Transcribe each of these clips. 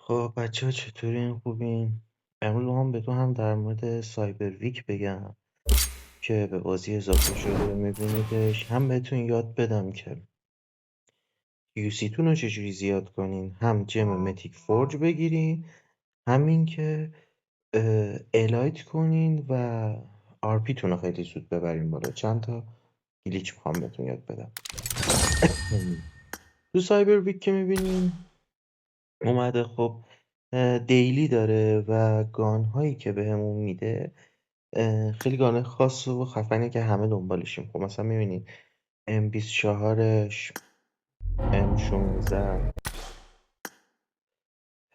خب بچه ها چطورین خوبین؟ امروز هم به تو هم در مورد سایبر ویک بگم که به بازی اضافه شده میبینیدش، هم بهتون یاد بدم که یوسیتون رو چجوری زیاد کنین، هم جم متیک فورج بگیرین، همین که الایت کنین و آرپیتون رو خیلی زود ببرین بالا. چند تا گلیچ میخوام بهتون یاد بدم. تو سایبر ویک که میبینین اومده، خب دیلی داره و گان هایی که بهمون میده خیلی گانه خاص و خفنه که همه دنبالشیم. خب مثلا میبینید M24ش، M16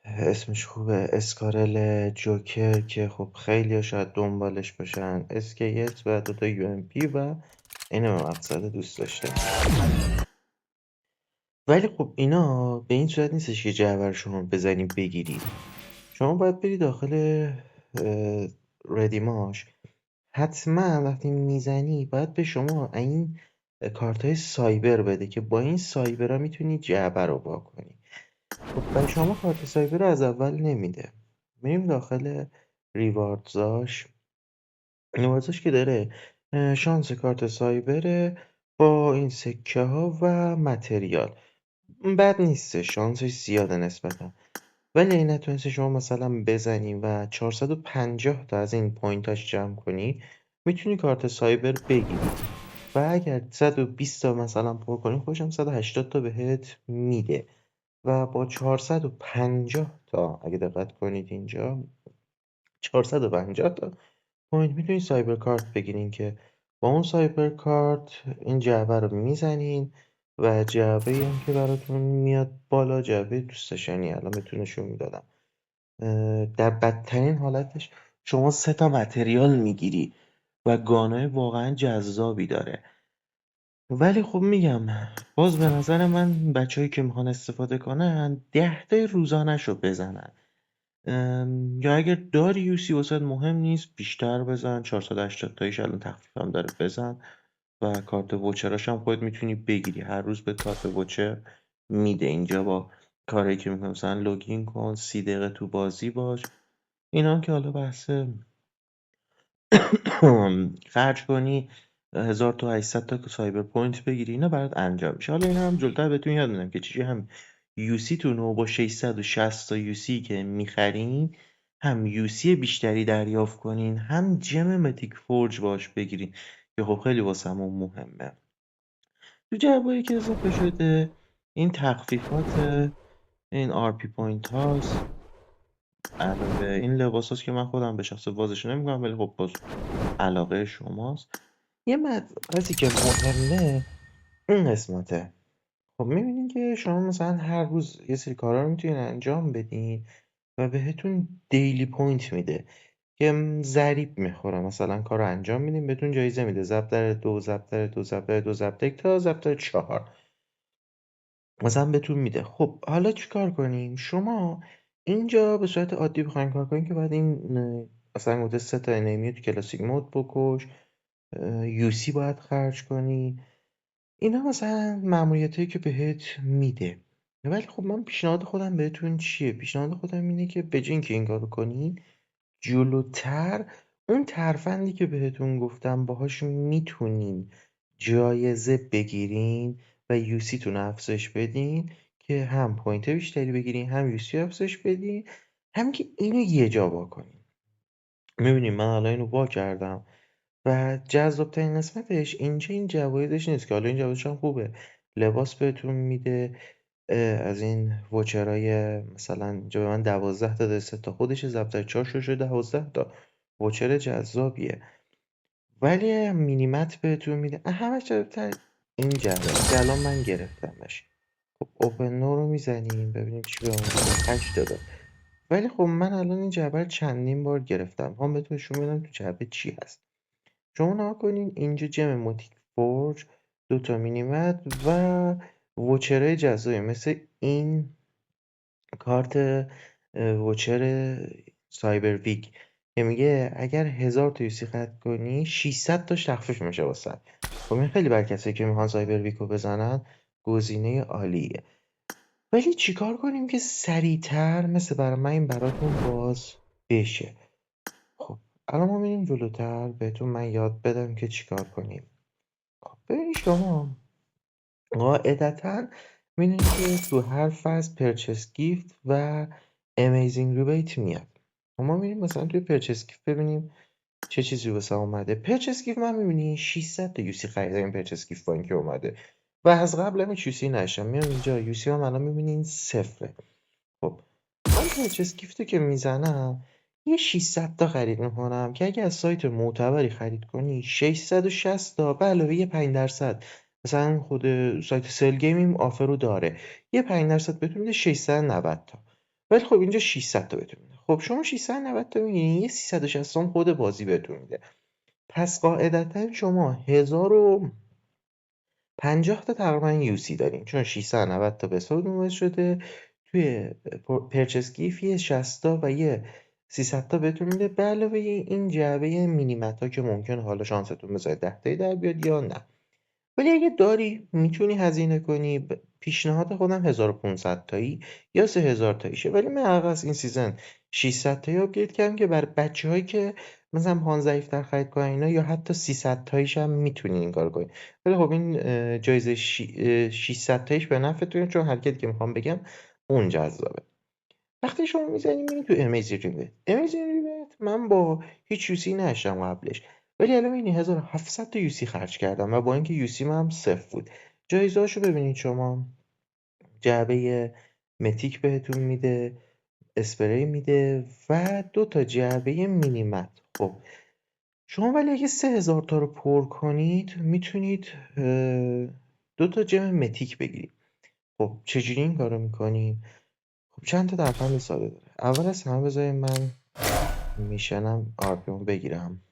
اسمش خوبه، اسکارل جوکر که خب خیلی ها شاید دنبالش باشن، SKS و دوتا UMP و این مقصد دوست داشته. ولی خب اینا به این صورت نیستش که جعبه شما بزنید بگیرید. شما باید بری داخل ردیماش. حتما وقتی میزنی باید به شما این کارت های سایبر بده که با این سایبر ها میتونی جعبه رو وا کنی. خب به شما کارت سایبر رو از اول نمیده. میریم داخل ریواردزاش. ریواردزاش که داره شانس کارت سایبره با این سکه ها و متریال. بد نیسته، شانسش زیاده نسبتا. ولی اگه نتونستی شما مثلا بزنی و 450 تا از این پوینتاش جمع کنی، میتونی کارت سایبر بگیری و اگر 120 تا مثلا پر کنی خوشم 180 تا بهت میده و با 450 تا اگه دقت کنید اینجا 450 تا پوینت میتونید سایبر کارت بگیرین که با اون سایبر کارت این جعبه رو میزنین و جعبه هم که براتون میاد بالا جعبه دوست داشتنی. الان بهتون نشون میدادم. در بدترین حالتش شما 3 تا متریال میگیری و گانای واقعا جذابی داره. ولی خب میگم باز به نظر من بچه‌هایی که میخوان استفاده کنن 10 تا روزانه‌شو بزنن. یا اگر داری یوسی واسات مهم نیست بیشتر بزن، 480 تاییش الان تخفیف هم داره بزن و کارت ووچراش هم خودت میتونی بگیری. هر روز به کارت ووچر میده اینجا با کاری که میکنم، مثلا لوگین کن، 30 دقیقه تو بازی باش. اینا که حالا بحث خرج کنی 1800 تا سایبر پوینت بگیری اینا برات انجام میشه. حالا اینا هم جلوتر بهتون یاد میدم که چیزی هم یوسی تون رو با 660 تا یوسی که میخرین هم یوسی بیشتری دریافت کنین، هم جم متیک فورج باش بگیرین که خب خیلی واسمون مهمه. تو جوابایی که اضافه شده این تخفیفات، این آر پی پوینت هاست، علاوه این لباس هاست که من خودم به شخص بازش نمیکنم ولی خب باز علاقه شماست. یه مبحثی که مهمه این قسمته. خب میبینین که شما مثلا هر روز یه سری کارا رو میتونین انجام بدین و بهتون دیلی پوینت میده که ضریب میخوره. مثلا کار رو انجام میدین بهتون جایزه میده، ضرب در 2، ضرب در 2، ضرب در 2، ضرب در 1 تا ضرب در 4 مثلا بهتون میده. خب حالا چیکار کنیم؟ شما اینجا به صورت عادی بخواین کار کنین که بعد این مثلا گفته 3 تا انمی تو کلاسیک مود بکش، یوسی باید خرج کنی. اینا مثلا ماموریتایی که بهت میده. ولی خب من پیشنهاد خودم بهتون چیه؟ پیشنهاد خودم اینه که به جای اینکه این کارو کنین جلوتر اون ترفندی که بهتون گفتم باهاش میتونین جایزه بگیرین و یوسیتون رو افزایش بدین که هم پوینت بیشتری بگیرین هم یوسی افزایش بدین، هم که اینو یه جا واکنین. میبینیم من حالا اینو وا کردم و جذاب‌ترین قسمتش اینجا این جوایزش نیست که حالا این جوایزش هم خوبه. لباس بهتون میده، از این ووچرای مثلا اینجا به من 12 تا دسته تا خودش ضرب 4 شده 12 تا ووچر جذابیه. ولی مینیمت بهتون میده. همش جالبتر این جعبه است که الان من گرفتمش. خب اوپن نو رو میزنیم ببینیم چی بهمون میده. 8 تا داد. ولی خب من الان این جعبه رو چندین بار گرفتم. هم بهتون نشون میدم تو جعبه چی هست. شما نگاه کنین اینجا جم موتیک فورج، 2 تا مینیمت و ووچرهای جذابی مثل این کارت ووچر سایبر ویک که میگه اگر 1000 تا یوسی خرج کنی 600 تاش تخفیف میشه واسه. خب این خیلی برای کسایی که میخوان سایبر ویک رو بزنن گزینه عالیه. ولی چیکار کنیم که سریعتر مثل برای من این براتون باز بشه. خب الان ما میریم جلوتر بهتون من یاد بدم که چیکار کنیم. خب ببین شما قاعدتا می‌دونی که تو هر فصل پرچس گیفت و امیزینگ ریبیت میاد. ما میریم مثلا توی پرچس گیفت ببینیم چه چیزی واسه اومده. پرچس گیفت من می‌بینی 600 تا یوسی خریدم این پرچس گیفت با اینکه اومده و از قبل هم هیچ یوسی نشم. میام اینجا یوسی هم الان می‌بینین صفره. خب من پرچس گیفتو که میزنم یه 600 تا خرید میکنم که اگه از سایت معتبری خرید کنی 660 تا به علاوه یه 5% مثلا خود سایت سل گیمیم آفر رو داره یه 5% بهتون میده 690 تا. ولی خب اینجا 600 تا بهتون میده. خب شما 690 تا میگیرین یه 360 تا خود بازی بهتون میده. پس قاعدتا شما 1050 تا تقریبا یوسی دارین چون 690 تا به حساب اومد شده توی پرچس گیف یه 60 تا و یه 300 تا بهتون میده به علاوه این جعبه مینیمت ها که ممکن حالا شانستون بذاره 10 تایی در بیاد یا نه. ولی اگه داری میتونی هزینه کنی پیشنهاد خودم 1500 تایی یا 3000 تاییشه ولی من از این سیزن 600 تایی آپگرید کردم که برای بچه هایی که مثلا پان ضعیفتر خرید کنن اینا یا حتی 300 تاییش هم میتونی این کار کنی. ولی خب این جایزه 600 تاییش به نفعتونه چون حرکتی که میخوام بگم اون جذابه. وقتی شما میزنی میری تو امیزی ریبت من با هیچ یوسی نشم قبلش ولی الان میبینی 1700 تا یوسی خرج کردم و با اینکه یوسی هم صفر بود. جایزه هاشو ببینید شما جعبه متیک بهتون میده اسپری میده و 2 تا جعبه مینیمت. خب شما ولی اگه 3000 تا رو پر کنید میتونید 2 تا جم متیک بگیرید. خب چجوری این کارو میکنیم؟ خب چند تا درفند ساده داره. اول از همه بذارید من میشنم آرپیون بگیرم.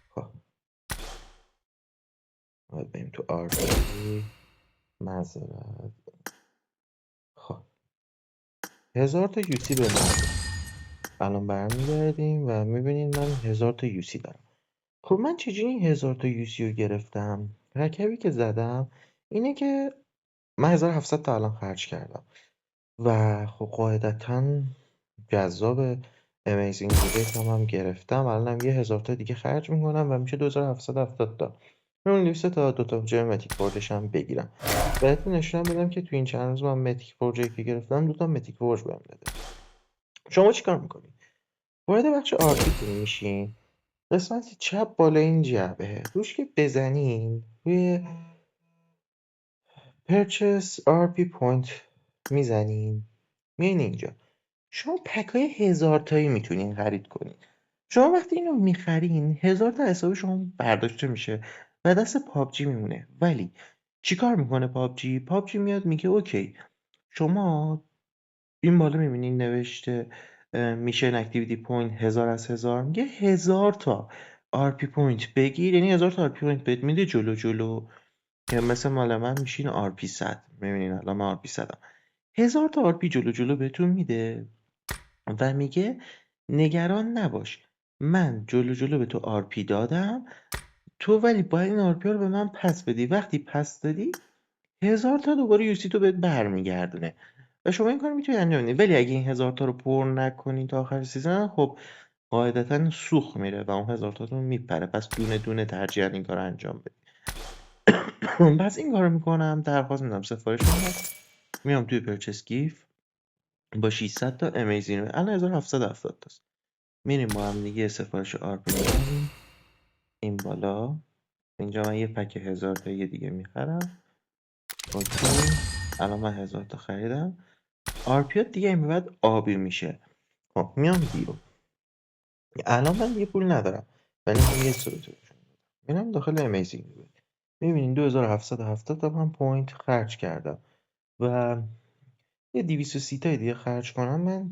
خب باید بریم تو آرپی معذرت. خب 1000 تا یوسی به من داد. الان برمیگردیم و میبینید من 1000 تا یوسی دارم. خب من چجوری این 1000 تا یوسی رو گرفتم؟ رکبی که زدم اینه که من 1700 تا الان خرج کردم و خب قاعدتا جذاب امیزینگ ریبیت هم گرفتم الانم یه 1000 تا دیگه خرج میکنم و میشه 2770 تا. اون 200 تا 2 تا جای متیک فورجش هم بگیرم. بهتون نشونم بدم که تو این چند روز من متیک فورجی که گرفتم 2 تا متیک فورج بهم داده. شما چیکار میکنید؟ وارد بخش آرپیتون میشین قسمت چپ بالا این جعبه روش که بزنین روی پرچس آرپی پوینت میزنین میین اینجا شما پکای 1000 تایی میتونین خرید کنین. شما وقتی اینو میخرین 1000 تا حساب شما برداشته میشه و دست پابجی میمونه. ولی چیکار میکنه پابجی؟ پابجی میاد میگه اوکی شما این بالا میبینین نوشته میشن اکتیویتی پوینت 1000 از 1000 میگه 1000 تا آرپی پوینت بگیر یعنی 1000 تا آرپی پوینت بهت میده جلو که مثل مال من میشین آرپی 100 میبینین الان من آرپی 100 1000 تا آرپی جلو بهتون میده و میگه نگران نباش من جلو به تو آرپی دادم تو ولی باید این آرپی رو به من پس بدی. وقتی پس دادی 1000 تا دوباره یوسی تو بهت برمیگردونه و شما این کار میتونی انجام بدی. ولی اگه این 1000 تا رو پر نکنین تا آخر سیزن خب قاعدتا سوخت میره و اون 1000 تاتون میپره. پس دونه دونه ترجیحاً این کار انجام بدی. پس این کارو میکنم درخواست میدم سفارش میدم میام توی پرچس گیف با 600 تا امیزین الان 1770 تاست. میریم با هم دیگه سفارش آرپی میدیم این بالا اینجا من یه پک 1000 تایی دیگه میخرم. اوکی الان من 1000 تا خریدم. آرپیات دیگه این به بعد آبی میشه. خب میام بیرون الان من دیگه پول ندارم ولی من یه صورت میرم داخل امیزینگ میبینین 2770 تا من پوینت خرج کردم و یه 230 تای دیگه خرج کنم من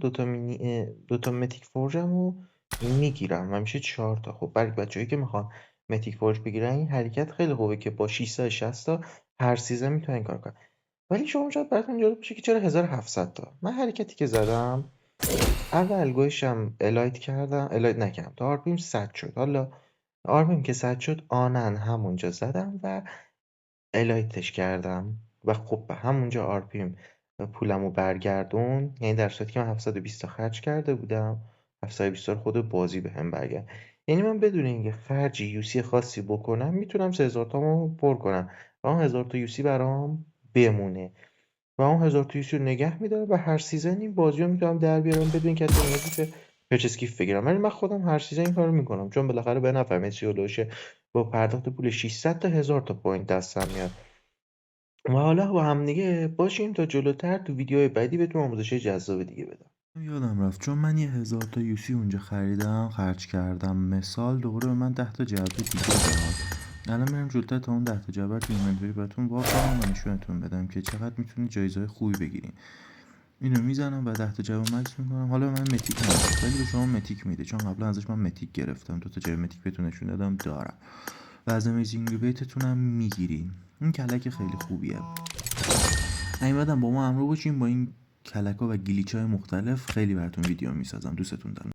دوتا متیک فورجم رو میگیرم و میشه 4 تا. خب برای بچه‌هایی که میخوان متیک فورج بگیرن این حرکت خیلی خوبه که با 660 تا هر سیزن میتونن این کار کنن. ولی شما شاید براتون جالب باشه که چرا 1700 تا. من حرکتی که زدم اول گوشم الایت کردم الایت نکردم تا آرپیم 100 شد. حالا آرمین که صد شد آنن همونجا زدم و الایتش کردم و خب به همونجا آرپیم پولمو برگردون، یعنی در صورتی که من 720 تا خرج کرده بودم 720 رو خود بازی به هم برگرد. یعنی من بدون اینکه خرج یوسی خاصی بکنم میتونم 3000 تامو پر کنم و اون 1000 تا یوسی برام بمونه و اون 1000 تا یوسی رو نگه میدارم و هر سیزن این بازی رو میتونم در بیارم بدون اینکه حتی نیازی به پرچس گیفت بگیرم. ولی من خودم هر سیزن این کارو میکنم چون بالاخره به نفع سیولوشه با پرداخت پول 600 تا 1000 تا پوینت دستم میاد. و حالا با هم دیگه باشیم تا جلوتر تو ویدیوهای بعدی بهتون آموزش‌های جذاب دیگه بدم. یادم رفت چون من یه 1000 تا یوسی اونجا خریدم خرج کردم مثال دوباره به من 10 تا جعبه دیگه داد. الان میرم جلوتر تا اون 10 تا جعبه رو تو اینونتری براتون وا کنم و نشونتون بدم که چقدر میتونید جایزه‌های خوبی بگیرین. اینو میزنم و 10 تا جعبه مکس میکنم. حالا به من متیک نمیده ولی به شما متیک میده چون قبلا ازش من متیک گرفتم. 2 تا جعبه متیک بهتون نشون دادم دارم و از امیزینگ بیتتون هم میگیرین. این کلک خیلی خوبیه. این بعدم با ما همراه باشین با این کلک‌ها و گلیچ‌های مختلف خیلی براتون ویدیو میسازم. دوستتون دارم.